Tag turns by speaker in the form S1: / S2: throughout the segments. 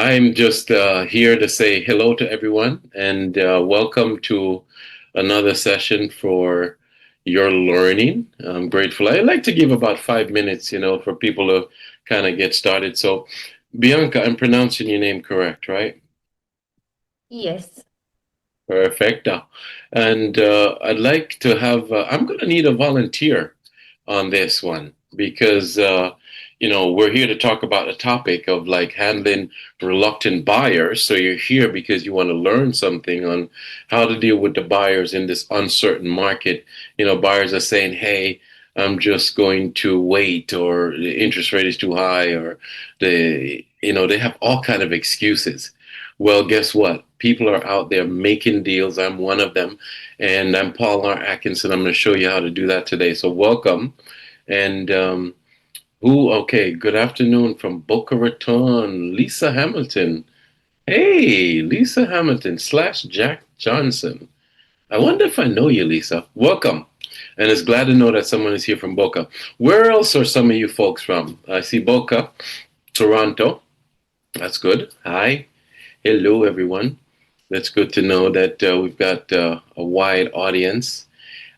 S1: I'm just here to say hello to everyone and welcome to another session for your learning. I'm grateful. I like to give about 5 minutes, for people to kind of get started. So, Bianca, I'm pronouncing your name correct, right?
S2: Yes,
S1: Perfecto. And I'd like to have, I'm going to need a volunteer on this one because, we're here to talk about a topic of like handling reluctant buyers. So you're here because you want to learn something on how to deal with the buyers in this uncertain market. Buyers are saying, hey, I'm just going to wait, or the interest rate is too high, or they have all kind of excuses. Well, guess what? People are out there making deals. I'm one of them. And I'm Paul R. Atkinson. I'm going to show you how to do that today. So, welcome. And okay, good afternoon from Boca Raton, Lisa Hamilton. Hey, Lisa Hamilton slash Jack Johnson. I wonder if I know you, Lisa. Welcome. And it's glad to know that someone is here from Boca. Where else are some of you folks from? I see Boca, Toronto. That's good. Hi. Hello, everyone. That's good to know that we've got a wide audience.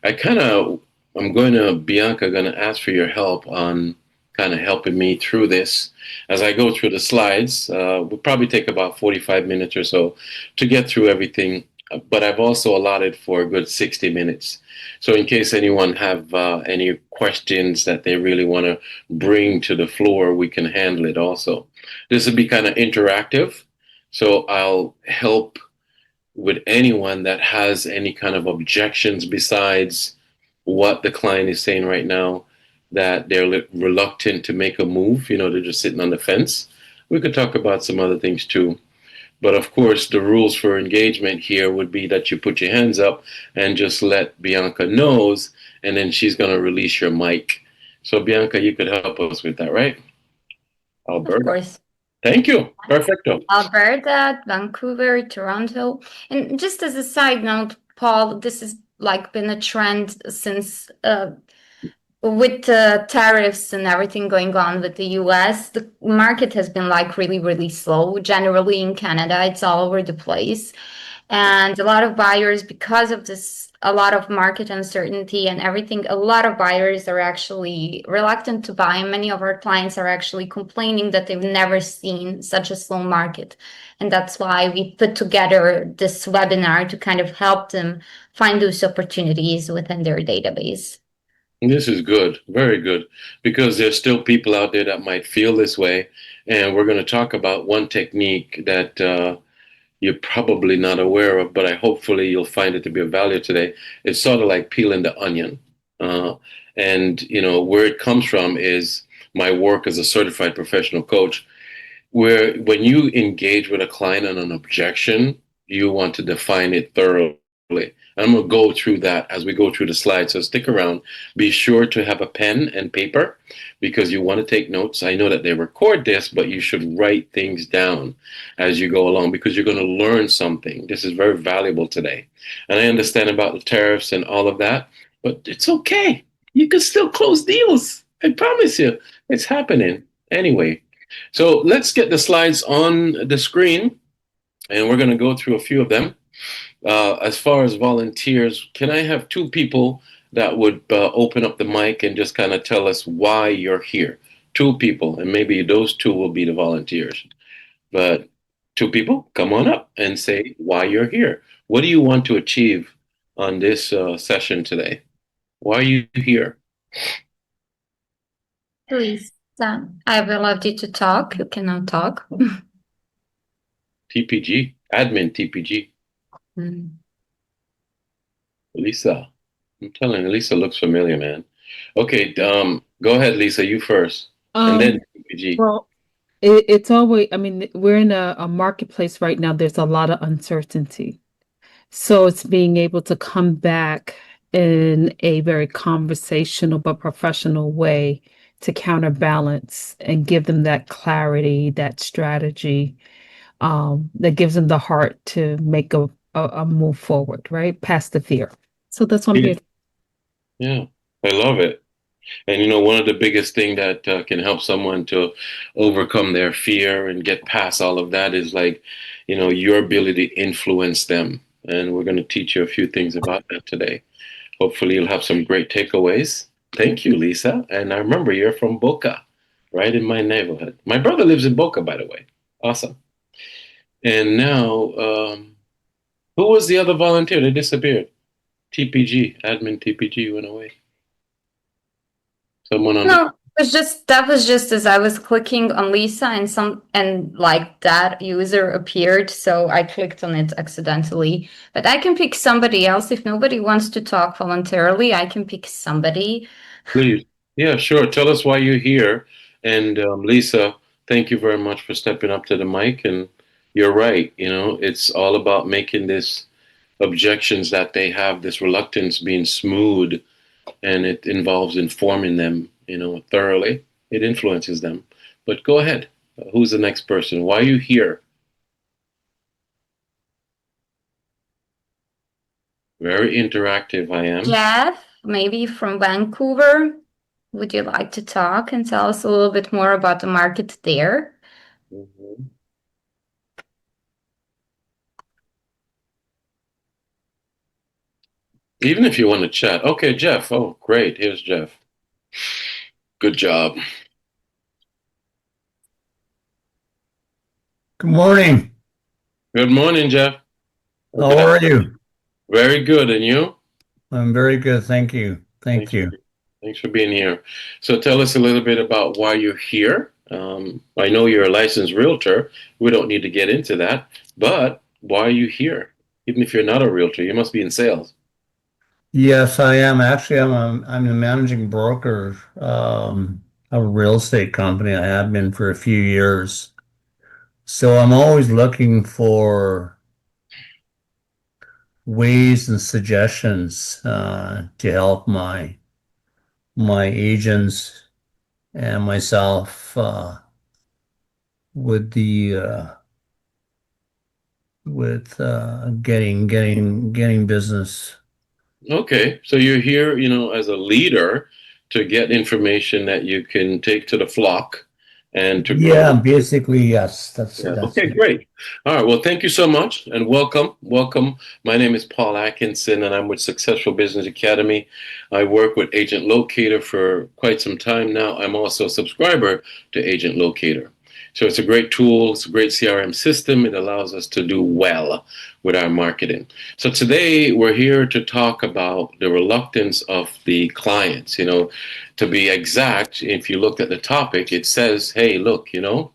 S1: I'm going to, Bianca, going to ask for your help on kind of helping me through this. As I go through the slides, we'll probably take about 45 minutes or so to get through everything, but I've also allotted for a good 60 minutes. So in case anyone have any questions that they really want to bring to the floor, we can handle it also. This will be kind of interactive, so I'll help with anyone that has any kind of objections besides what the client is saying right now, that they're reluctant to make a move, they're just sitting on the fence. We could talk about some other things too. But of course, the rules for engagement here would be that you put your hands up and just let Bianca knows, and then she's going to release your mic. So, Bianca, you could help us with that, right?
S2: of
S1: Alberta.
S2: course.
S1: Thank you. Perfecto.
S2: Alberta, Vancouver, Toronto. And just as a side note, Paul, this has like been a trend since with tariffs and everything going on with the US, the market has been like really, really slow. Generally in Canada, it's all over the place. And a lot of buyers, because of this, a lot of market uncertainty and everything, a lot of buyers are actually reluctant to buy. And many of our clients are actually complaining that they've never seen such a slow market. And that's why we put together this webinar to kind of help them find those opportunities within their database.
S1: This is good, very good, because there's still people out there that might feel this way. And we're going to talk about one technique that you're probably not aware of, but hopefully you'll find it to be of value today. It's sort of like peeling the onion. Uh, and, where it comes from is my work as a certified professional coach, where when you engage with a client on an objection, you want to define it thoroughly. I'm going to go through that as we go through the slides. So stick around. Be sure to have a pen and paper because you want to take notes. I know that they record this, but you should write things down as you go along because you're going to learn something. This is very valuable today. And I understand about the tariffs and all of that, but it's okay. You can still close deals. I promise you, it's happening. Anyway, so let's get the slides on the screen and we're going to go through a few of them. As far as volunteers, can I have two people that would open up the mic and just kind of tell us why you're here? Two people, and maybe those two will be the volunteers. But two people, come on up and say why you're here. What do you want to achieve on this session today? Why are you here?
S2: Please, I will allow you to talk. You can now talk.
S1: TPG, admin TPG,
S2: Mm.
S1: Lisa. I'm telling you, Lisa looks familiar, man. Okay, go ahead, Lisa, you first, and then
S3: Um,
S1: TPG.
S3: well, it's always, I mean, we're in a marketplace right now. There's a lot of uncertainty. So it's being able to come back in a very conversational but professional way to counterbalance and give them that clarity, that strategy, that gives them the heart to make a move forward, right? Past the fear. So that's what I'm
S1: Yeah,
S3: here.
S1: yeah, I love it. And you know, one of the biggest thing that can help someone to overcome their fear and get past all of that is like, you know, your ability to influence them. And we're going to teach you a few things about that today. Hopefully, you'll have some great takeaways. Thank you, Lisa. And I remember you're from Boca, right in my neighborhood. My brother lives in Boca, by the way. Awesome. And now, who was the other volunteer? They disappeared. TPG, admin TPG went away. Someone on the.
S2: No, that was just as I was clicking on Lisa and like that user appeared, so I clicked on it accidentally. But I can pick somebody else if nobody wants to talk voluntarily. I can pick somebody.
S1: Please. Yeah, sure. Tell us why you're here. And Lisa, thank you very much for stepping up to the mic. And you're right. You know, it's all about making this objections that they have, this reluctance being smooth, and it involves informing them, you know, thoroughly. It influences them. But go ahead. Who's the next person? Why are you here? Very interactive, I am.
S2: Jeff, maybe from Vancouver. Would you like to talk and tell us a little bit more about the market there?
S1: Mhm. Even if you want to chat. Okay, Jeff. Oh, great. Here's Jeff. Good job.
S4: Good morning.
S1: Good morning, Jeff.
S4: How are you?
S1: Very good. And you?
S4: I'm very good. Thank you. Thank
S1: Thanks
S4: you.
S1: Thanks for being here. So tell us a little bit about why you're here. I know you're a licensed realtor. We don't need to get into that, but why are you here? Even if you're not a realtor, you must be in sales.
S4: Yes, I am. Actually, I'm the managing broker of a real estate company. I have been for a few years. So I'm always looking for ways and suggestions to help my agents and myself with the with getting business.
S1: Okay, so you're here, you know, as a leader to get information that you can take to the flock and to grow.
S4: Yeah, basically, yes.
S1: Yeah.
S4: That's
S1: Okay, great. All right. Well, thank you so much and welcome. Welcome. My name is Paul Atkinson and I'm with Successful Business Academy. I work with Agent Locator for quite some time now. I'm also a subscriber to Agent Locator. So it's a great tool. It's a great CRM system. It allows us to do well with our marketing. So today we're here to talk about the reluctance of the clients. You know, to be exact, if you look at the topic, it says, hey, look, you know,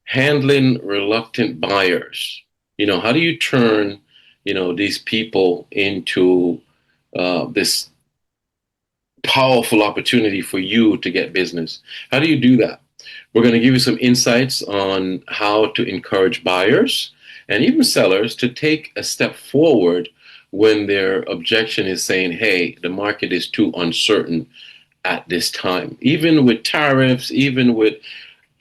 S1: handling reluctant buyers. You know, how do you turn, you know, these people into this powerful opportunity for you to get business? How do you do that? We're going to give you some insights on how to encourage buyers and even sellers to take a step forward when their objection is saying, hey, the market is too uncertain at this time. Even with tariffs, even with,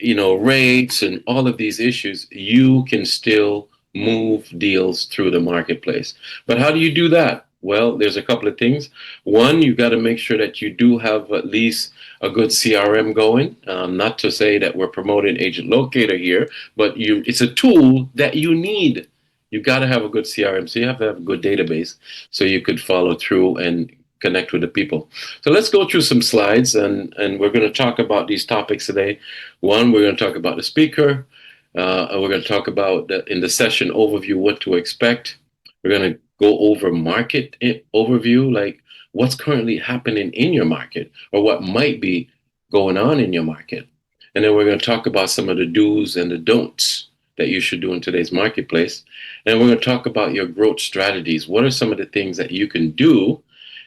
S1: you know, rates and all of these issues, you can still move deals through the marketplace. But how do you do that? Well, there's a couple of things. One, you got to make sure that you do have at least a good CRM going. Not to say that we're promoting Agent Locator here, but it's a tool that you need. You got to have a good CRM, so you have to have a good database so you could follow through and connect with the people. So let's go through some slides, and we're going to talk about these topics today. One, we're going to talk about the speaker. And we're going to talk about in the session overview what to expect. We're going to go over market overview, like what's currently happening in your market or what might be going on in your market. And then we're going to talk about some of the do's and the don'ts that you should do in today's marketplace. And we're going to talk about your growth strategies. What are some of the things that you can do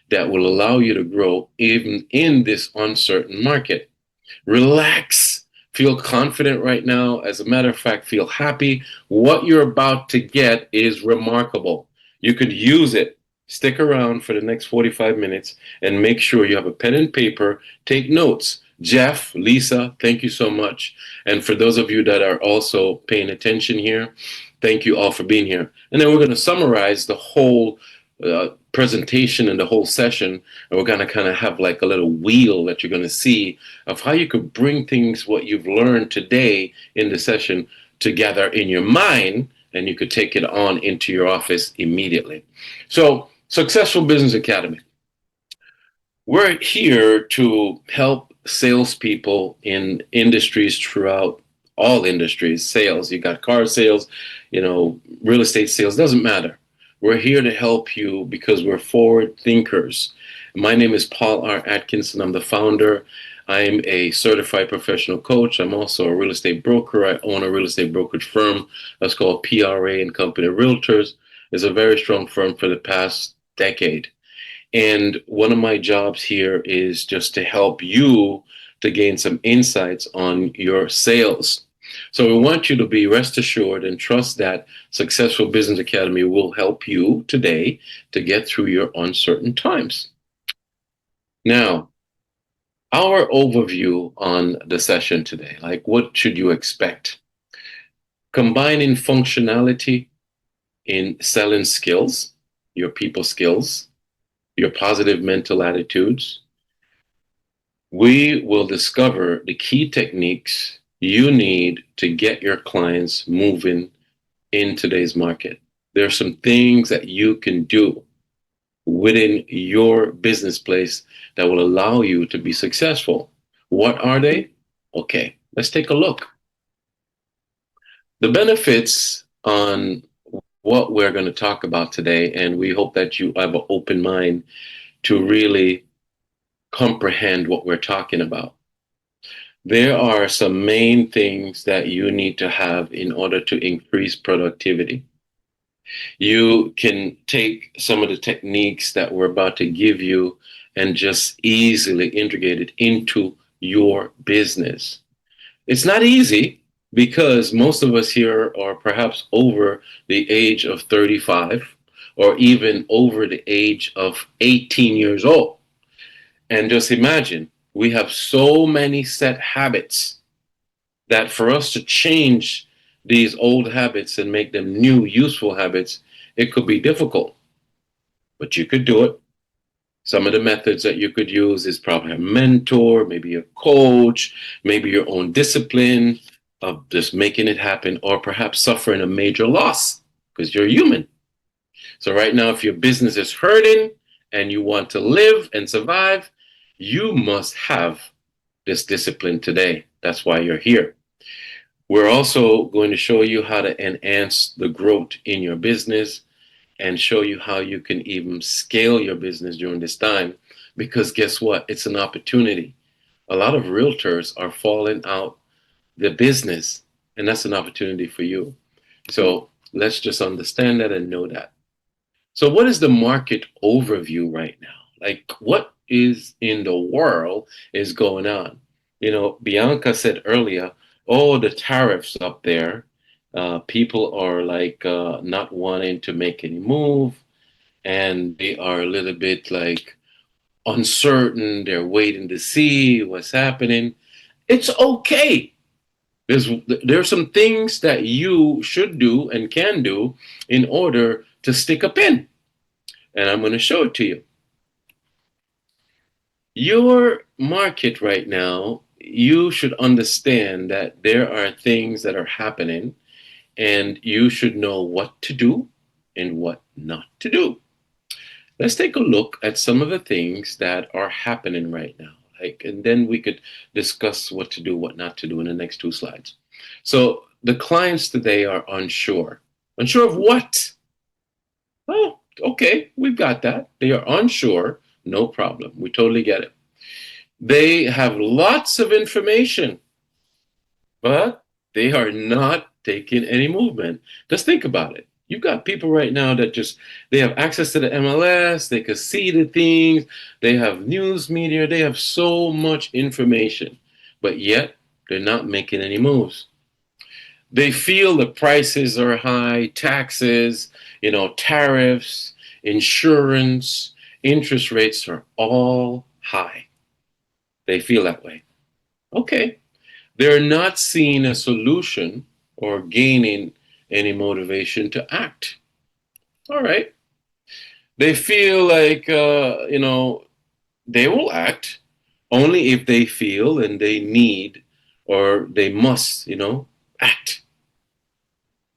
S1: that will allow you to grow even in this uncertain market? Relax. Feel confident right now. As a matter of fact, feel happy. What you're about to get is remarkable. You could use it. Stick around for the next 45 minutes and make sure you have a pen and paper. Take notes. Jeff, Lisa, thank you so much. And for those of you that are also paying attention here, thank you all for being here. And then we're going to summarize the whole presentation in the whole session, and we're going to kind of have like a little wheel that you're going to see of how you could bring things, what you've learned today in the session, together in your mind, and you could take it on into your office immediately. So, Successful Business Academy. We're here to help salespeople in industries throughout all industries. Sales, you got car sales, real estate sales, doesn't matter. We're here to help you because we're forward thinkers. My name is Paul R. Atkinson. I'm the founder. I'm a certified professional coach. I'm also a real estate broker. I own a real estate brokerage firm that's called PRA and Company Realtors. It's a very strong firm for the past decade. And one of my jobs here is just to help you to gain some insights on your sales. So we want you to be rest assured and trust that Successful Business Academy will help you today to get through your uncertain times. Now, our overview on the session today, like what should you expect? Combining functionality in selling skills, your people skills, your positive mental attitudes. We will discover the key techniques you need to get your clients moving in today's market. There are some things that you can do within your business place that will allow you to be successful. What are they? Okay, let's take a look. The benefits on what we're going to talk about today, and we hope that you have an open mind to really comprehend what we're talking about. There are some main things that you need to have in order to increase productivity. You can take some of the techniques that we're about to give you and just easily integrate it into your business. It's not easy because most of us here are perhaps over the age of 35 or even over the age of 18 years old. And just imagine, we have so many set habits that for us to change these old habits and make them new, useful habits, it could be difficult. But you could do it. Some of the methods that you could use is probably a mentor, maybe a coach, maybe your own discipline of just making it happen, or perhaps suffering a major loss because you're human. So right now, if your business is hurting and you want to live and survive, you must have this discipline today. That's why you're here. We're also going to show you how to enhance the growth in your business and show you how you can even scale your business during this time. Because guess what? It's an opportunity. A lot of realtors are falling out the business, and that's an opportunity for you. So let's just understand that and know that. So what is the market overview right now? Like, what is in the world is going on? Bianca said earlier, oh, the tariffs up there. People are like not wanting to make any move, and they are a little bit like uncertain. They're waiting to see what's happening. It's okay. There's some things that you should do and can do in order to stick a pin. And I'm going to show it to you. Your market right now, you should understand that there are things that are happening, and you should know what to do and what not to do. Let's take a look at some of the things that are happening right now. And then we could discuss what to do, what not to do in the next two slides. So the clients today are unsure. Unsure of what? Oh, okay, we've got that. They are unsure, no problem. We totally get it. They have lots of information, but they are not taking any movement. Just think about it. You've got people right now that they have access to the MLS, they can see the things, they have news media, they have so much information, but yet they're not making any moves. They feel the prices are high, taxes, tariffs, insurance, interest rates are all high. They feel that way. Okay. They're not seeing a solution or gaining any motivation to act. All right. They feel like, they will act only if they feel and they need or they must, act.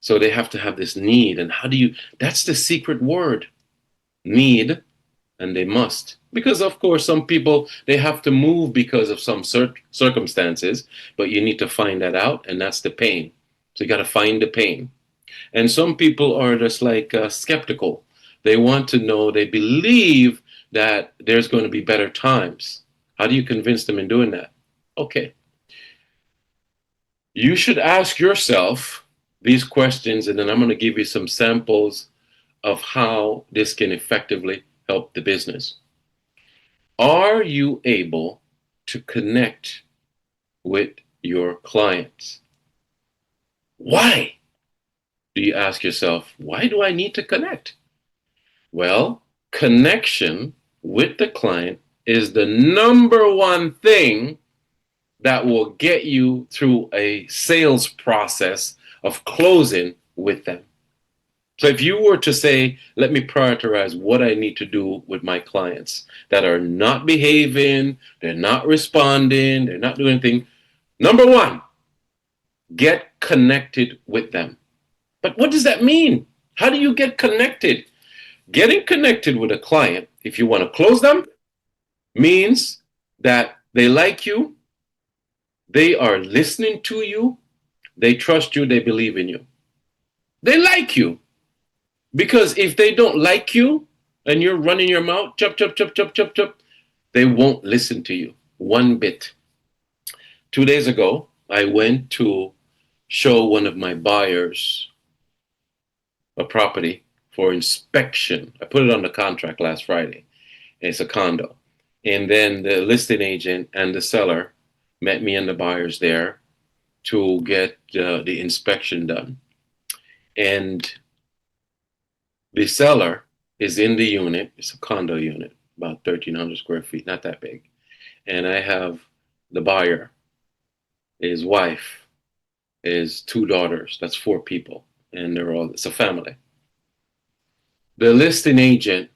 S1: So they have to have this need. And that's the secret word, need, and they must. Because, of course, some people, they have to move because of some circumstances, but you need to find that out, and that's the pain. So you got to find the pain. And some people are just like skeptical. They want to know, they believe that there's going to be better times. How do you convince them in doing that? Okay. You should ask yourself these questions, and then I'm going to give you some samples of how this can effectively help the business. Are you able to connect with your clients? Why? Do you ask yourself, why do I need to connect? Well, connection with the client is the number one thing that will get you through a sales process of closing with them. So if you were to say, let me prioritize what I need to do with my clients that are not behaving, they're not responding, they're not doing anything. Number one, get connected with them. But what does that mean? How do you get connected? Getting connected with a client, if you want to close them, means that they like you, they are listening to you, they trust you, they believe in you. They like you. Because if they don't like you and you're running your mouth, chop, chop, chop, chop, chop, chop, they won't listen to you one bit. 2 days ago, I went to show one of my buyers a property for inspection. I put it on the contract last Friday. It's a condo. And then the listing agent and the seller met me and the buyers there to get the inspection done. And the seller is in the unit. It's a condo unit, about 1,300 square feet, not that big. And I have the buyer, his wife, his 2 daughters. That's 4 people. And it's a family. The listing agent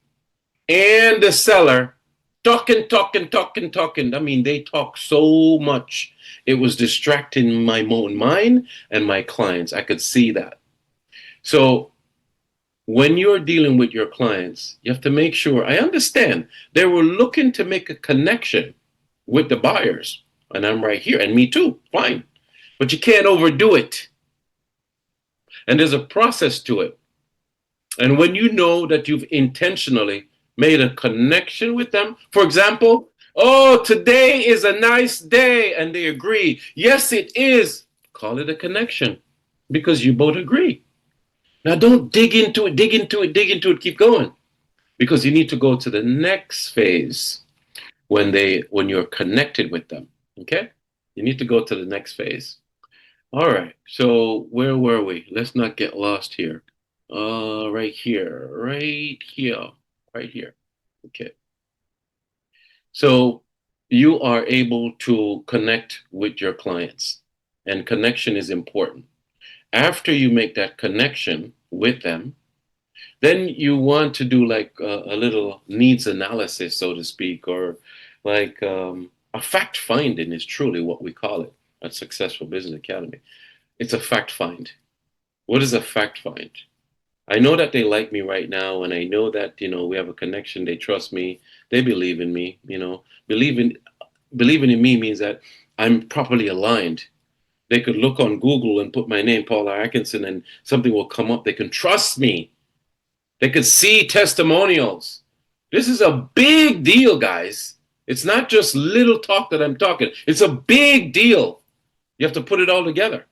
S1: and the seller talking. I mean, they talk so much. It was distracting my own mind and my clients. I could see that. So when you're dealing with your clients, you have to make sure, I understand they were looking to make a connection with the buyers. And I'm right here, and me too, fine. But you can't overdo it. And there's a process to it. And when you know that you've intentionally made a connection with them, for example, oh, today is a nice day, and they agree, yes, it is, call it a connection because you both agree. Now don't dig into it, keep going, because you need to go to the next phase when you're connected with them. Okay? You need to go to the next phase. All right. So where were we? Let's not get lost here. Right here. Okay. So you are able to connect with your clients, and connection is important. After you make that connection with them, then you want to do like a little needs analysis, so to speak, or like a fact finding is truly what we call it at Successful Business Academy. It's a fact find. What is a fact find? I know that they like me right now, and I know that, we have a connection. They trust me. They believe in me. Believing in me means that I'm properly aligned. They could look on Google and put my name, Paul Atkinson, and something will come up. They can trust me. They could see testimonials. This is a big deal, guys. It's not just little talk that I'm talking. It's a big deal. You have to put it all together.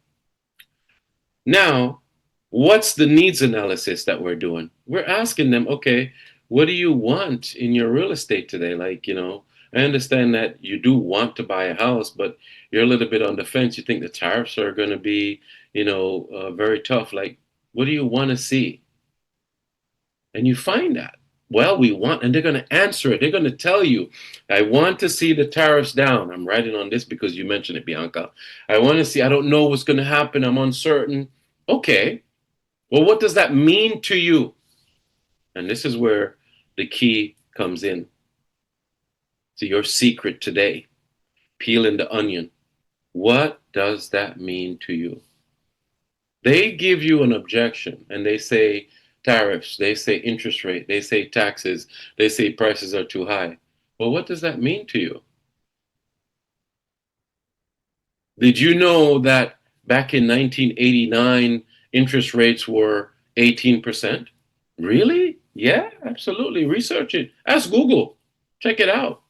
S1: Now, what's the needs analysis that we're doing? We're asking them, okay, what do you want in your real estate today? Like, I understand that you do want to buy a house, but you're a little bit on the fence. You think the tariffs are going to be, very tough. Like, what do you want to see? And you find that. Well, we want, and they're going to answer it. They're going to tell you, I want to see the tariffs down. I'm writing on this because you mentioned it, Bianca. I want to see, I don't know what's going to happen. I'm uncertain. Okay. Well, what does that mean to you? And this is where the key comes in. So your secret today, peeling the onion. What does that mean to you? They give you an objection and they say tariffs, they say interest rate, they say taxes, they say prices are too high. Well, what does that mean to you? Did you know that back in 1989, interest rates were 18%? Really? Yeah, absolutely. Research it. Ask Google. Check it out.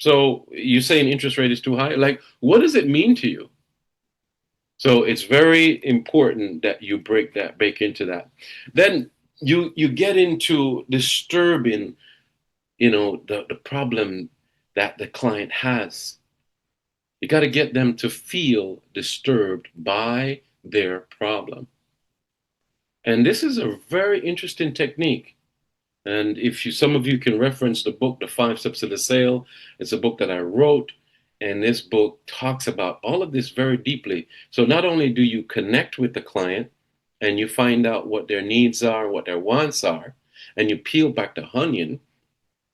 S1: So you're saying interest rate is too high? Like, what does it mean to you? So it's very important that you break into that. Then you get into disturbing, the problem that the client has. You got to get them to feel disturbed by their problem. And this is a very interesting technique. And if some of you can reference the book, The 5 Steps to the Sale, it's a book that I wrote. And this book talks about all of this very deeply. So not only do you connect with the client and you find out what their needs are, what their wants are, and you peel back the onion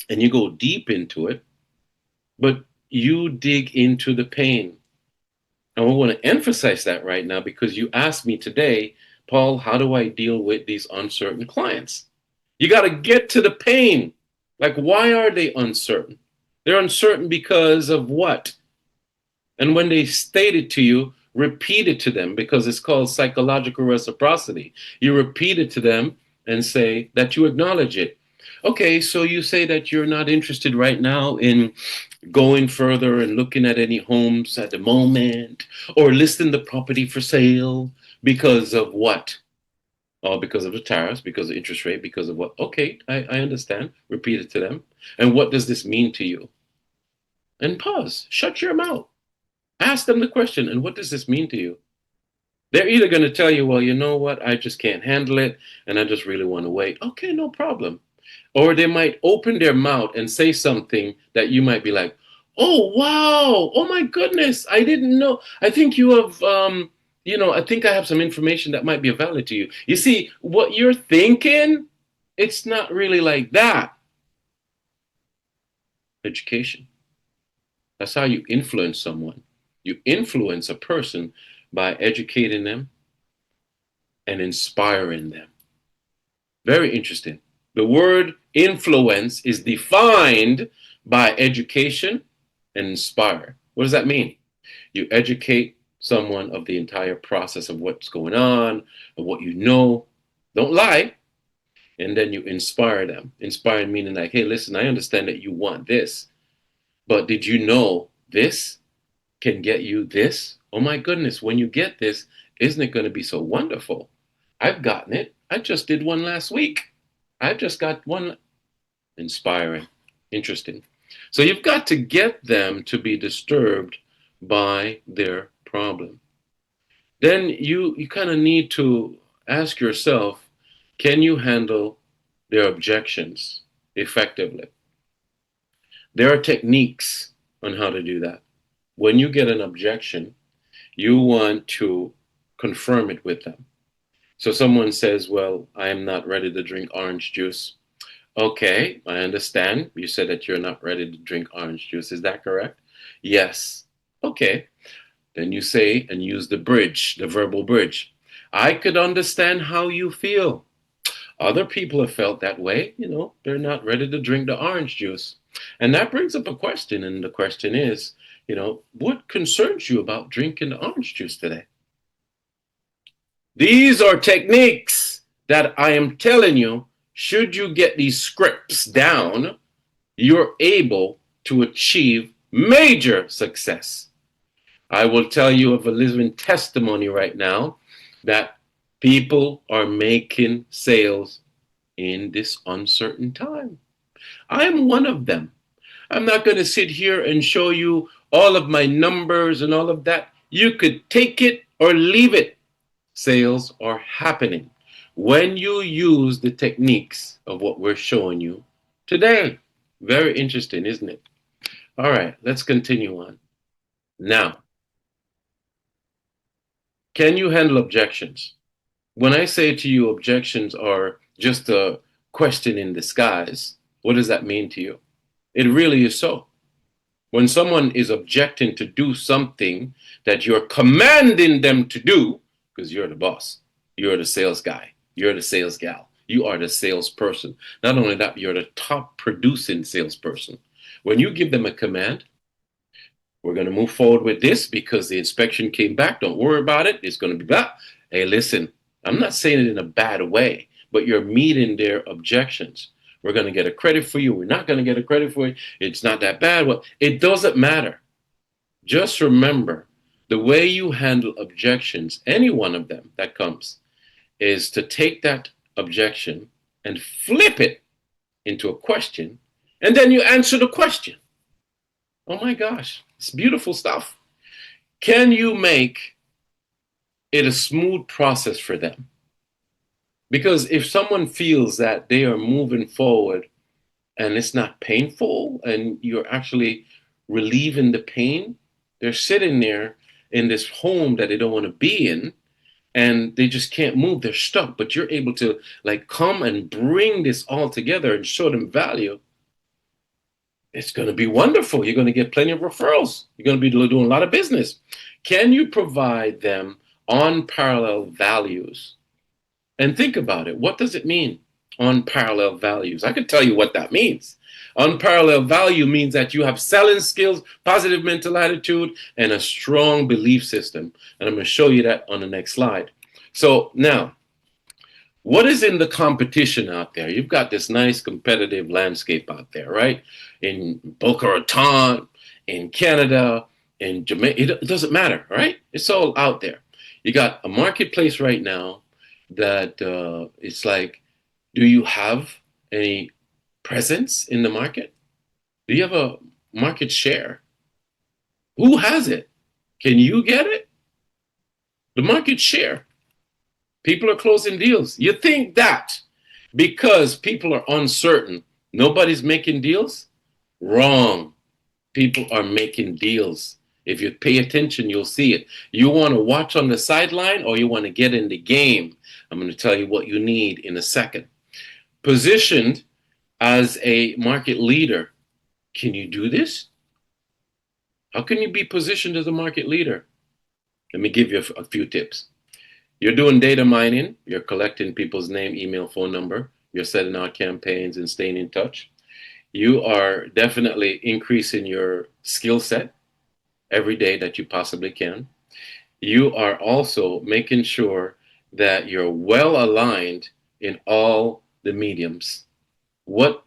S1: and you go deep into it, but you dig into the pain. And I want to emphasize that right now because you asked me today, Paul, how do I deal with these uncertain clients? You got to get to the pain. Like, why are they uncertain? They're uncertain because of what? And when they state it to you, repeat it to them because it's called psychological reciprocity. You repeat it to them and say that you acknowledge it. Okay, so you say that you're not interested right now in going further and looking at any homes at the moment or listing the property for sale because of what? Oh, because of the tariffs, because of interest rate, because of what? Okay, I understand. Repeat it to them. And what does this mean to you? And pause. Shut your mouth. Ask them the question. And what does this mean to you? They're either going to tell you, well, you know what? I just can't handle it. And I just really want to wait. Okay, no problem. Or they might open their mouth and say something that you might be like, oh, wow. Oh, my goodness. I didn't know. I think you have, I think I have some information that might be of value to you. You see, what you're thinking, it's not really like that. Education. That's how you influence someone. You influence a person by educating them and inspiring them. Very interesting. The word influence is defined by education and inspire. What does that mean? You educate someone of the entire process of what's going on, of what you know. Don't lie. And then you inspire them. Inspire meaning like, hey, listen, I understand that you want this, but did you know this can get you this? Oh my goodness, when you get this, isn't it going to be so wonderful? I've gotten it. I just did one last week. I've just got one. Inspiring. Interesting. So you've got to get them to be disturbed by their problem. Then you kind of need to ask yourself, can you handle their objections effectively? There are techniques on how to do that. When you get an objection, you want to confirm it with them. So someone says, well, I am not ready to drink orange juice. Okay, I understand. You said that you're not ready to drink orange juice. Is that correct? Yes. Okay. Then you say and use the bridge, the verbal bridge. I could understand how you feel. Other people have felt that way. They're not ready to drink the orange juice. And that brings up a question. And the question is, what concerns you about drinking the orange juice today? These are techniques that I am telling you, should you get these scripts down, you're able to achieve major success. I will tell you of a living testimony right now that people are making sales in this uncertain time. I am one of them. I'm not going to sit here and show you all of my numbers and all of that. You could take it or leave it. Sales are happening when you use the techniques of what we're showing you today. Very interesting, isn't it? All right, let's continue on. Now, can you handle objections? When I say to you objections are just a question in disguise, What does that mean to you? It really is so. When someone is objecting to do something that you're commanding them to do, because you're the boss, you're the sales guy, you're the sales gal, you are the salesperson. Not only that, you're the top producing salesperson. When you give them a command, we're going to move forward with this because the inspection came back. Don't worry about it. It's going to be that. Hey, listen, I'm not saying it in a bad way, but you're meeting their objections. We're going to get a credit for you. We're not going to get a credit for you. It's not that bad. Well, it doesn't matter. Just remember the way you handle objections, any one of them that comes, is to take that objection and flip it into a question, and then you answer the question. Oh my gosh, it's beautiful stuff. Can you make it a smooth process for them? Because if someone feels that they are moving forward and it's not painful and you're actually relieving the pain, they're sitting there in this home that they don't want to be in and they just can't move. They're stuck, but you're able to like come and bring this all together and show them value. It's going to be wonderful. You're going to get plenty of referrals. You're going to be doing a lot of business. Can you provide them unparalleled values? And think about it. What does it mean? Unparalleled values. I can tell you what that means. Unparalleled value means that you have selling skills, positive mental attitude, and a strong belief system. And I'm going to show you that on the next slide. So now, what is in the competition out there? You've got this nice competitive landscape out there, right? In Boca Raton, in Canada, in Jamaica, it doesn't matter, right? It's all out there. You got a marketplace right now that it's like, do you have any presence in the market? Do you have a market share? Who has it? Can you get it? The market share. People are closing deals. You think that because people are uncertain, nobody's making deals? Wrong. People are making deals. If you pay attention, you'll see it. You want to watch on the sideline or you want to get in the game? I'm going to tell you what you need in a second. Positioned as a market leader, can you do this? How can you be positioned as a market leader? Let me give you a few tips. You're doing data mining. You're collecting people's name, email, phone number. You're setting out campaigns and staying in touch. You are definitely increasing your skill set every day that you possibly can. You are also making sure that you're well aligned in all the mediums.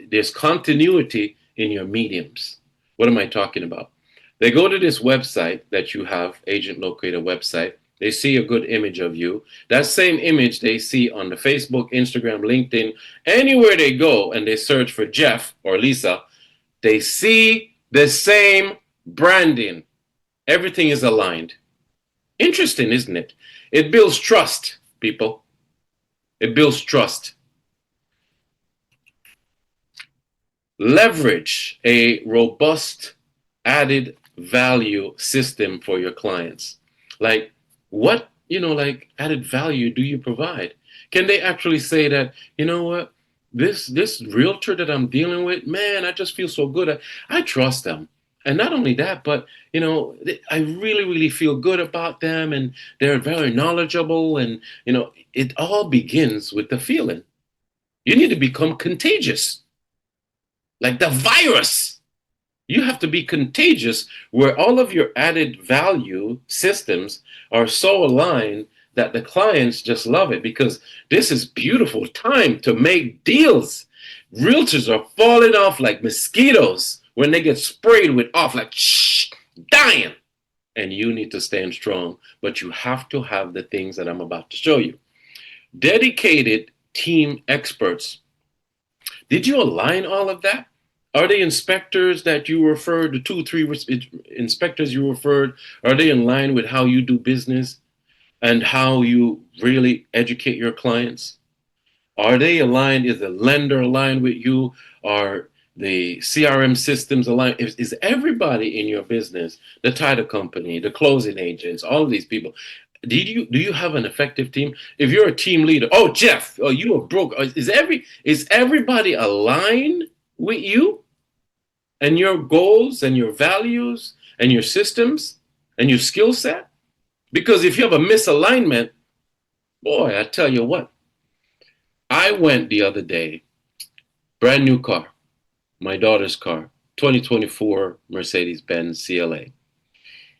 S1: There's continuity in your mediums. What am I talking about? They go to this website that you have, Agent Locator website. They see a good image of you. That same image they see on the Facebook, Instagram, LinkedIn, anywhere they go and they search for Jeff or Lisa, they see the same branding. Everything is aligned. Interesting, isn't it? It builds trust, people. It builds trust. Leverage a robust added value system for your clients. Like, what, like added value do you provide? Can they actually say that, you know what, this realtor that I'm dealing with, man, I just feel so good. I trust them. And not only that, but, I really, really feel good about them and they're very knowledgeable. And, it all begins with the feeling. You need to become contagious. Like the virus. You have to be contagious where all of your added value systems are so aligned that the clients just love it because this is beautiful time to make deals. Realtors are falling off like mosquitoes when they get sprayed with off like dying. And you need to stand strong, but you have to have the things that I'm about to show you. Dedicated team experts. Did you align all of that? Are the inspectors that you referred, the 2-3 inspectors you referred, are they in line with how you do business and how you really educate your clients? Are they aligned? Is the lender aligned with you? Are the CRM systems aligned? Is everybody in your business, the title company, the closing agents, all of these people, do you have an effective team? If you're a team leader, oh, Jeff, you are broke. Is everybody aligned with you and your goals and your values and your systems and your skill set? Because if you have a misalignment, boy, I tell you what, I went the other day, brand new car, my daughter's car, 2024 Mercedes-Benz CLA.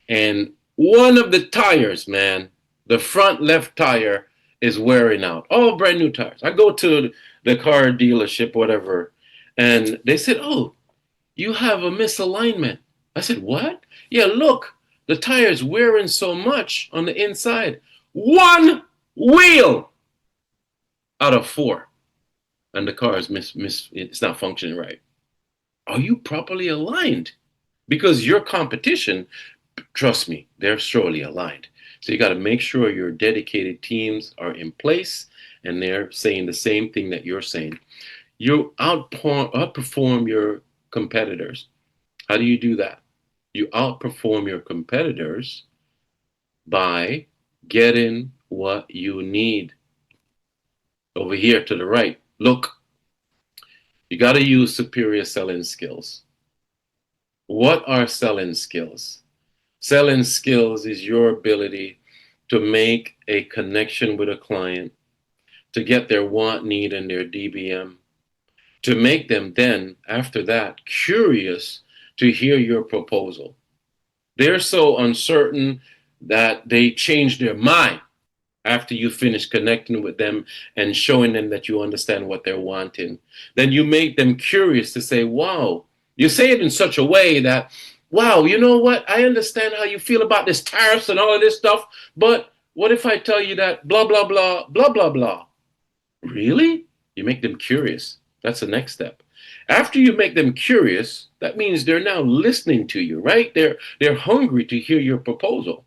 S1: And one of the tires, man, the front left tire is wearing out. All brand new tires. I go to the car dealership, whatever, and they said, "Oh, you have a misalignment." I said, "What?" "Yeah, look, the tire's wearing so much on the inside. One wheel out of four, and the car is it's not functioning right. Are you properly aligned? Because your competition, trust me, they're surely aligned. So you got to make sure your dedicated teams are in place and they're saying the same thing that you're saying. You outperform your competitors. How do you do that? You outperform your competitors by getting what you need. Over here to the right, look, you got to use superior selling skills. What are selling skills? Selling skills is your ability to make a connection with a client, to get their want, need, and their DBM, to make them then, after that, curious to hear your proposal. They're so uncertain that they change their mind after you finish connecting with them and showing them that you understand what they're wanting. Then you make them curious to say, wow, you say it in such a way that, wow, you know what? I understand how you feel about this tariffs and all of this stuff, but what if I tell you that blah, blah, blah, blah, blah, blah? Really? You make them curious. That's the next step. After you make them curious, that means they're now listening to you, right? They're hungry to hear your proposal.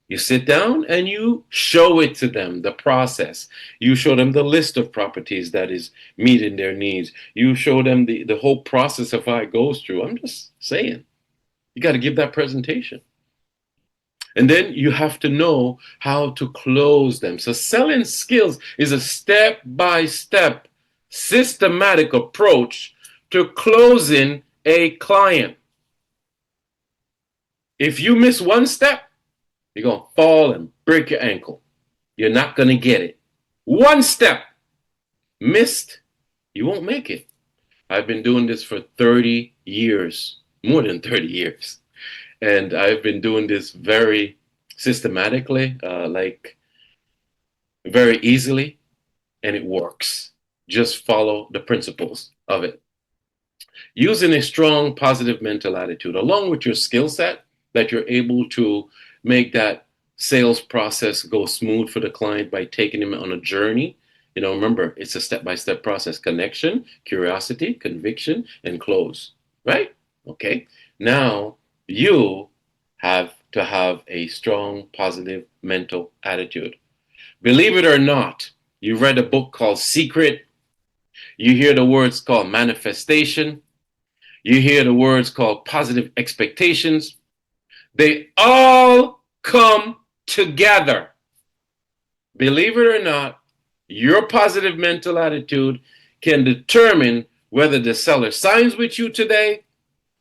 S1: You sit down and you show it to them, the process. You show them the list of properties that is meeting their needs. You show them the whole process of how it goes through. I'm just saying, you got to give that presentation. And then you have to know how to close them. So selling skills is a step-by-step, systematic approach to closing a client. If you miss one step, you're going to fall and break your ankle. You're not going to get it. One step missed, you won't make it. I've been doing this for 30 years, more than 30 years. And I've been doing this very systematically, like very easily, and it works. Just follow the principles of it. Using a strong positive mental attitude along with your skill set that you're able to make that sales process go smooth for the client by taking them on a journey. You know, remember, it's a step-by-step process: connection, curiosity, conviction, and close, right? Okay. Now you have to have a strong positive mental attitude. Believe it or not, you read a book called Secret. You hear the words called manifestation. You hear the words called positive expectations. They all come together. Believe it or not, your positive mental attitude can determine whether the seller signs with you today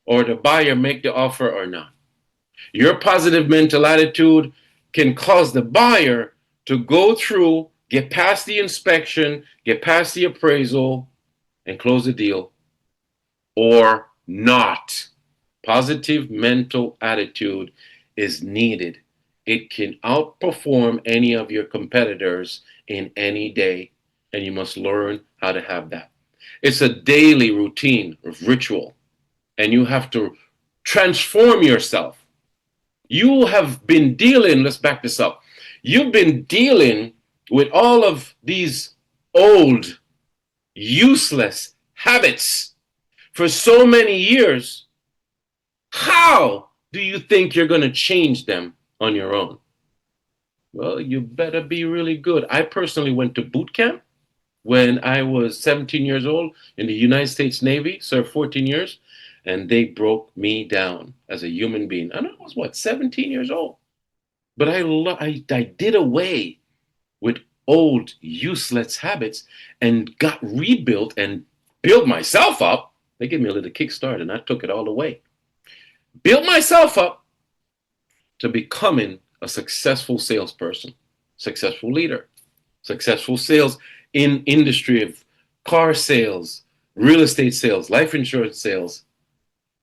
S1: or the buyer make the offer or not. Your positive mental attitude can cause the buyer to go through, get past the inspection, get past the appraisal, and close the deal, or not. Positive mental attitude is needed. It can outperform any of your competitors in any day, and you must learn how to have that. It's a daily routine of ritual, and you have to transform yourself. You have been dealing, let's back this up. You've been dealing with all of these old, useless habits for so many years. How do you think you're going to change them on your own? Well, you better be really good. I personally went to boot camp when I was 17 years old in the United States Navy, served 14 years, and they broke me down as a human being. And I was, 17 years old. But I did away with old, useless habits and got rebuilt and Build myself up. They gave me a little kickstart and I took it all away. Build myself up to becoming a successful salesperson, successful leader, successful sales in industry of car sales, real estate sales, life insurance sales.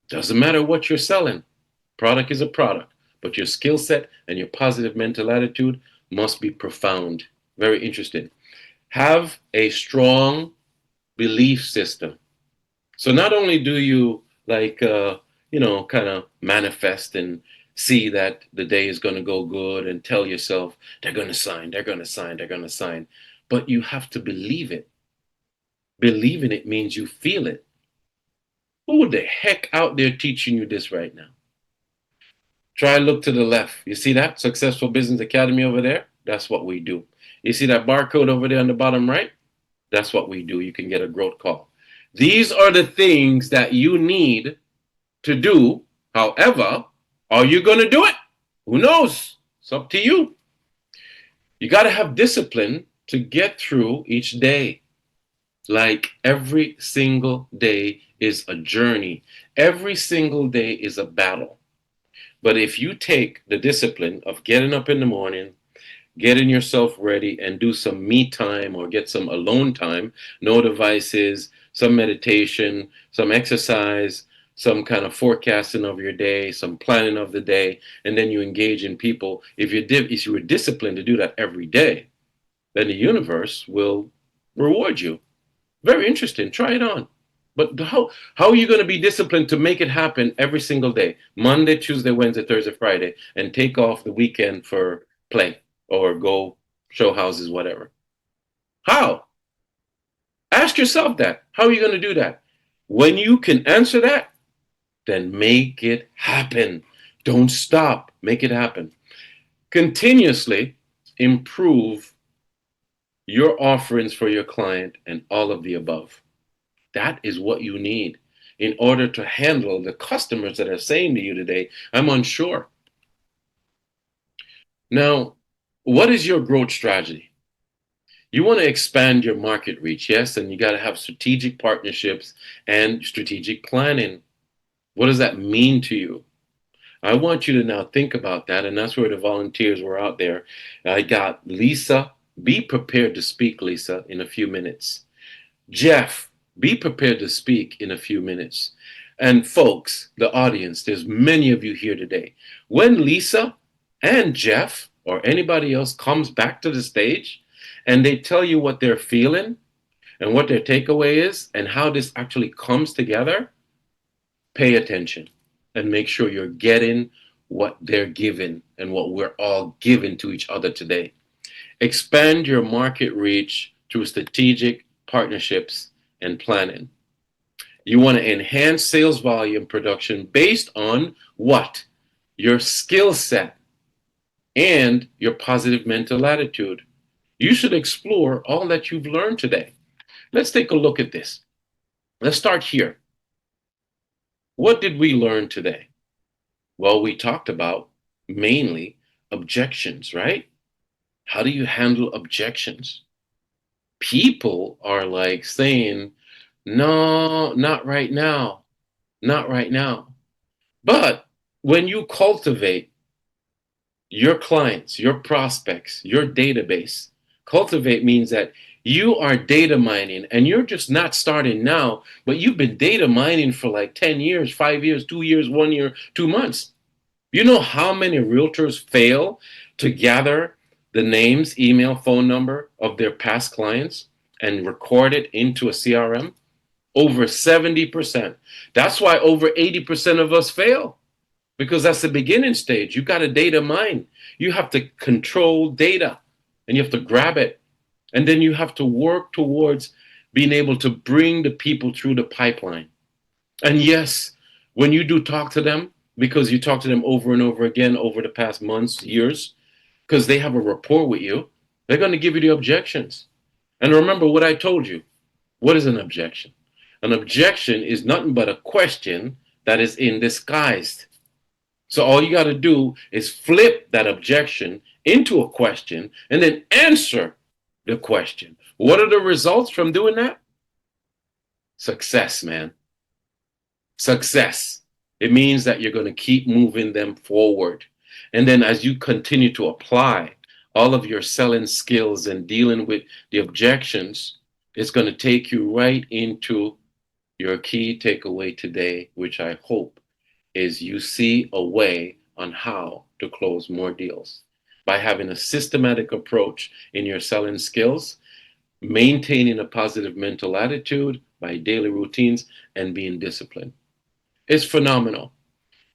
S1: Doesn't matter what you're selling. Product is a product, but your skill set and your positive mental attitude must be profound. Very interesting. Have a strong belief system. So not only do you kind of manifest and see that the day is going to go good and tell yourself they're going to sign, they're going to sign, they're going to sign, but you have to believe it. Believing it means you feel it. Who the heck out there teaching you this right now? Try look to the left. You see that Successful Business Academy over there? That's what we do. You see that barcode over there on the bottom right? That's what we do. You can get a growth call. These are the things that you need to do. However, are you going to do it? Who knows? It's up to you. You got to have discipline to get through each day. Like every single day is a journey. Every single day is a battle. But if you take the discipline of getting up in the morning, getting yourself ready and do some me time or get some alone time, no devices, some meditation, some exercise, some kind of forecasting of your day, some planning of the day, and then you engage in people. If you were disciplined to do that every day, then the universe will reward you. Very interesting. Try it on. But how are you going to be disciplined to make it happen every single day? Monday, Tuesday, Wednesday, Thursday, Friday, and take off the weekend for play or go show houses, whatever. How? Ask yourself that. How are you going to do that? When you can answer that, then make it happen. Don't stop. Make it happen. Continuously improve your offerings for your client and all of the above. That is what you need in order to handle the customers that are saying to you today, I'm unsure. Now, what is your growth strategy? You want to expand your market reach, yes, and you got to have strategic partnerships and strategic planning. What does that mean to you? I want you to now think about that, and that's where the volunteers were out there. I got Lisa. Be prepared to speak, Lisa, in a few minutes. Jeff, be prepared to speak in a few minutes. And folks, the audience, there's many of you here today. When Lisa and Jeff or anybody else comes back to the stage and they tell you what they're feeling and what their takeaway is and how this actually comes together, pay attention and make sure you're getting what they're giving and what we're all giving to each other today. Expand your market reach through strategic partnerships and planning. You want to enhance sales volume production based on what? Your skill set and your positive mental attitude. You should explore all that you've learned today. Let's take a look at this. Let's start here. What did we learn today? Well, we talked about mainly objections, right? How do you handle objections? People are like saying, no, not right now, not right now. But when you cultivate your clients, your prospects, your database, cultivate means that you are data mining and you're just not starting now, but you've been data mining for like 10 years, 5 years, 2 years, 1 year, 2 months. You know how many realtors fail to gather the names, email, phone number of their past clients and record it into a CRM? Over 70%. That's why over 80% of us fail, because that's the beginning stage. You got to data mine. You have to control data and you have to grab it. And then you have to work towards being able to bring the people through the pipeline. And yes, when you do talk to them, because you talk to them over and over again over the past months, years, because they have a rapport with you, they're going to give you the objections. And remember what I told you. What is an objection? An objection is nothing but a question that is in disguise. So all you got to do is flip that objection into a question and then answer the question. What are the results from doing that? Success, man. Success. It means that you're going to keep moving them forward. And then as you continue to apply all of your selling skills and dealing with the objections, it's going to take you right into your key takeaway today, which I hope is you see a way on how to close more deals by having a systematic approach in your selling skills, maintaining a positive mental attitude by daily routines, and being disciplined. It's phenomenal.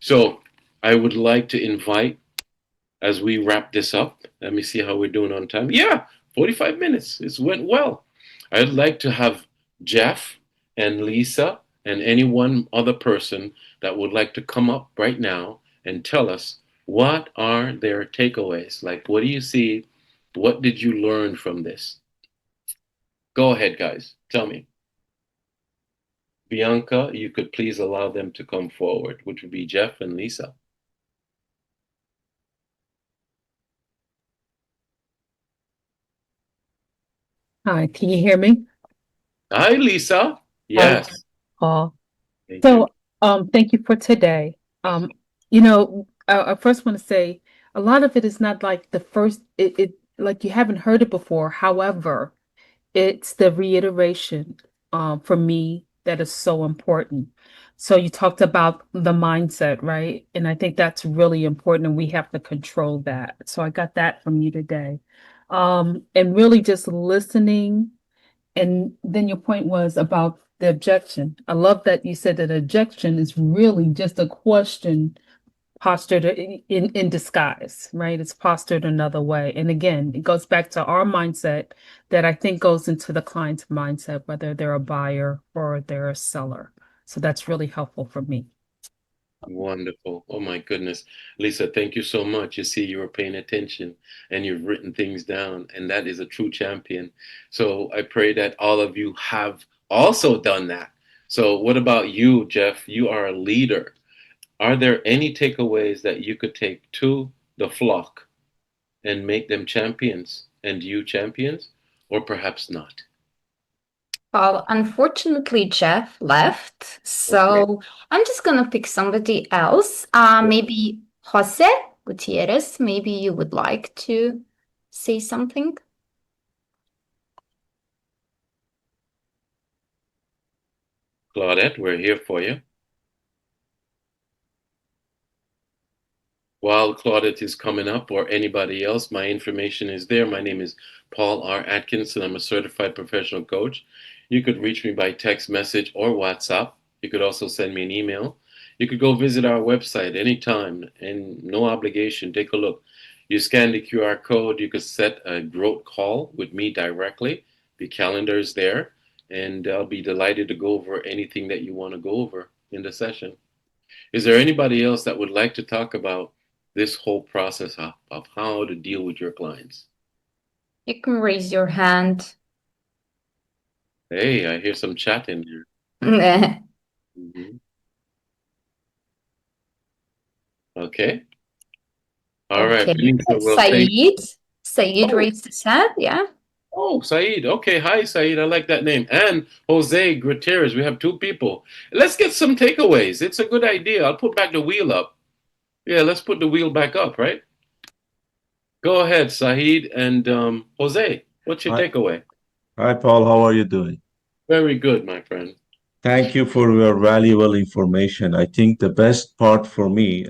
S1: So I would like to invite, as we wrap this up, let me see how we're doing on time. Yeah, 45 minutes. It went well. I'd like to have Jeff and Lisa and any one other person that would like to come up right now and tell us what are their takeaways. Like, what do you see? What did you learn from this? Go ahead, guys. Tell me. Bianca, you could please allow them to come forward, which would be Jeff and Lisa.
S3: Hi, can you hear me?
S1: Hi, Lisa.
S3: Hi,
S1: Yes.
S3: Paul.
S1: Thank you.
S3: So, thank you for today. I first want to say a lot of it is not like the first, it like you haven't heard it before. However, it's the reiteration, for me that is so important. So you talked about the mindset, right? And I think that's really important, and we have to control that. So I got that from you today. And really just listening. And then your point was about the objection. I love that you said that objection is really just a question postured in disguise, right? It's postured another way. And again, it goes back to our mindset that I think goes into the client's mindset, whether they're a buyer or they're a seller. So that's really helpful for me.
S1: Wonderful. Oh my goodness. Lisa, thank you so much. You see, you were paying attention and you've written things down, and that is a true champion. So I pray that all of you have also done that. So, what about you, Jeff? You are a leader. Are there any takeaways that you could take to the flock and make them champions and you champions, or perhaps not?
S2: Well, unfortunately, Jeff left,
S1: Okay.
S2: so I'm just gonna pick somebody else. Maybe Jose Gutierrez. Maybe you would like to say something.
S1: Claudette, we're here for you. While Claudette is coming up, or anybody else, my information is there. My name is Paul R. Atkinson. I'm a certified professional coach. You could reach me by text message or WhatsApp. You could also send me an email. You could go visit our website anytime and no obligation. Take a look. You scan the QR code. You could set a growth call with me directly. The calendar is there, and I'll be delighted to go over anything that you want to go over in the session. Is there anybody else that would like to talk about this whole process of how to deal with your clients?
S2: You can raise your hand.
S1: Hey, I hear some chat in there. Mhm. Okay. All right.
S2: Okay.
S1: Benita, well, thank you.
S2: Said
S1: Oh,
S2: raised his hand. Yeah.
S1: oh, Saeed. Okay. Hi, Saeed. I like that name. And Jose Gutierrez. We have two people. Let's get some takeaways. It's a good idea. I'll put back the wheel up. Yeah, let's put the wheel back up, right? Go ahead, Saeed and Jose. What's your
S5: Hi,
S1: takeaway?
S5: hi, Paul. How are you doing?
S1: Very good, my friend.
S5: Thank you for your valuable information. I think the best part for me,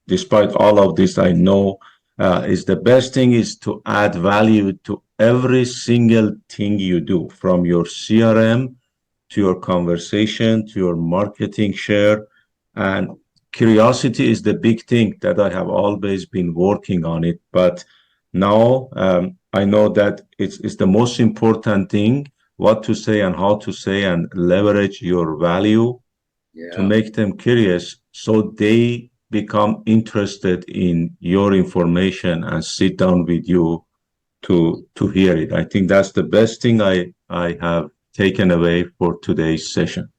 S5: despite all of this, I know is the best thing is to add value to every single thing you do, from your CRM to your conversation to your marketing share. And curiosity is the big thing that I have always been working on it. But now I know that it's the most important thing what to say and how to say and leverage your value to
S1: Yeah.
S5: make them curious so they become interested in your information and sit down with you to hear it. I think that's the best thing I have taken away for today's session.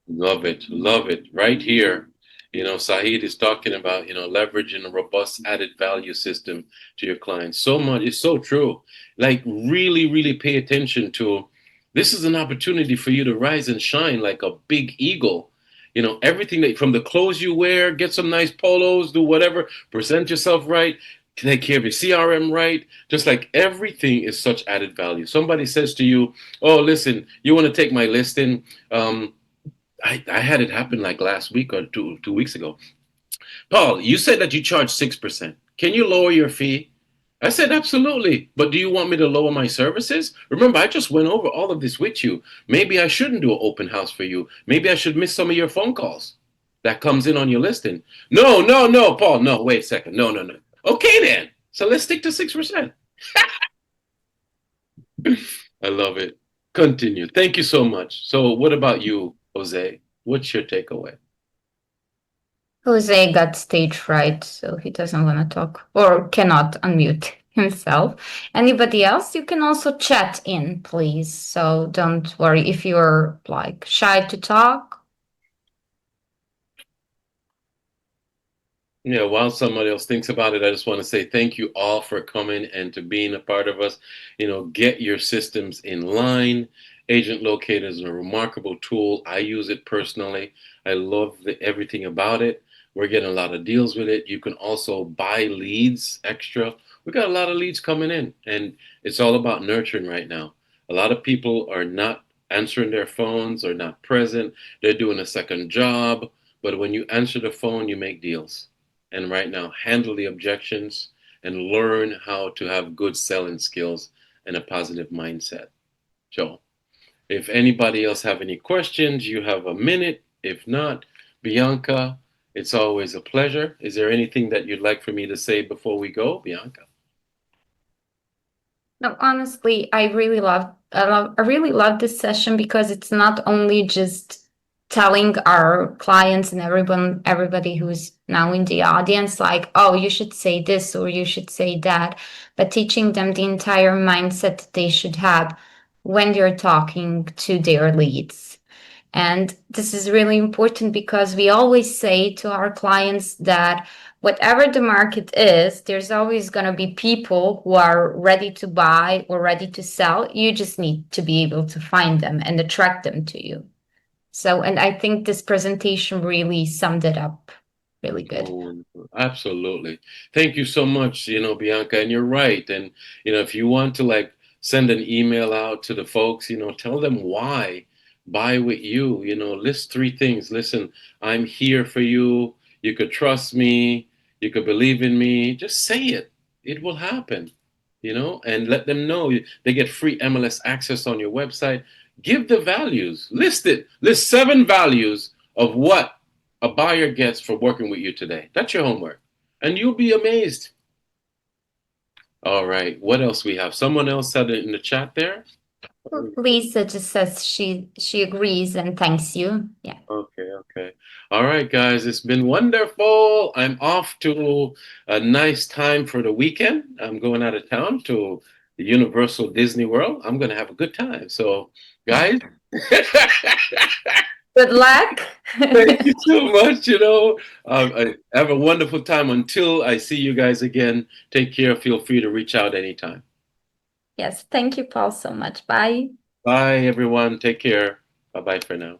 S1: Love it. Love it. Right here. Saeed is talking about, leveraging a robust added value system to your clients. So much. It's so true. Like, really, really pay attention to This is an opportunity for you to rise and shine like a big eagle. You know, everything that from the clothes you wear, get some nice polos, do whatever, present yourself right, take care of your CRM right. Just like everything is such added value. Somebody says to you, "Oh, listen, you want to take my listing?" I had it happen like last week or two weeks ago. Paul, you said that you charge 6%. Can you lower your fee? I said, absolutely. But do you want me to lower my services? Remember, I just went over all of this with you. Maybe I shouldn't do an open house for you. Maybe I should miss some of your phone calls that comes in on your listing. No, no, no, Paul. No, wait a second. No, no, no. Okay, then. So let's stick to 6%. I love it. Continue. Thank you so much. So what about you, Jose? What's your takeaway?
S2: Jose got stage fright, so he doesn't want to talk or cannot unmute himself. Anybody else? You can also chat in, please. So don't worry if you're like shy to talk.
S1: Yeah, while somebody else thinks about it, I just want to say thank you all for coming and to being a part of us. You know, get your systems in line. Agent Locator is a remarkable tool. I use it personally. I love everything about it. We're getting a lot of deals with it. You can also buy leads extra. We got a lot of leads coming in, and it's all about nurturing right now. A lot of people are not answering their phones or not present. They're doing a second job, but when you answer the phone, you make deals. And right now, handle the objections and learn how to have good selling skills and a positive mindset. So, if anybody else have any questions, you have a minute. If not, Bianca, it's always a pleasure. Is there anything that you'd like for me to say before we go, Bianca?
S2: No, honestly, I really love this session because it's not only just telling our clients and everybody who's now in the audience, like, oh, you should say this or you should say that, but teaching them the entire mindset that they should have when they're talking to their leads. And this is really important because we always say to our clients that whatever the market is, there's always going to be people who are ready to buy or ready to sell. You just need to be able to find them and attract them to you. So, and I think this presentation really summed it up really good.
S1: Oh, absolutely. Thank you so much, Bianca, and you're right. And, if you want to like send an email out to the folks, tell them why buy with you, list 3 things. Listen, I'm here for you. You could trust me. You could believe in me. Just say it. It will happen, and let them know they get free MLS access on your website. Give the values. List it. List 7 values of what a buyer gets for working with you today. That's your homework. And you'll be amazed. All right. What else we have? Someone else said it in the chat there.
S2: Lisa just says she agrees and thanks you. Yeah.
S1: Okay. All right, guys. It's been wonderful. I'm off to a nice time for the weekend. I'm going out of town to the Universal Disney World. I'm going to have a good time. So, guys.
S2: Good luck.
S1: Thank you so much. I have a wonderful time until I see you guys again. Take care. Feel free to reach out anytime.
S2: Yes. Thank you, Paul, so much. Bye.
S1: Bye, everyone. Take care. Bye-bye for now.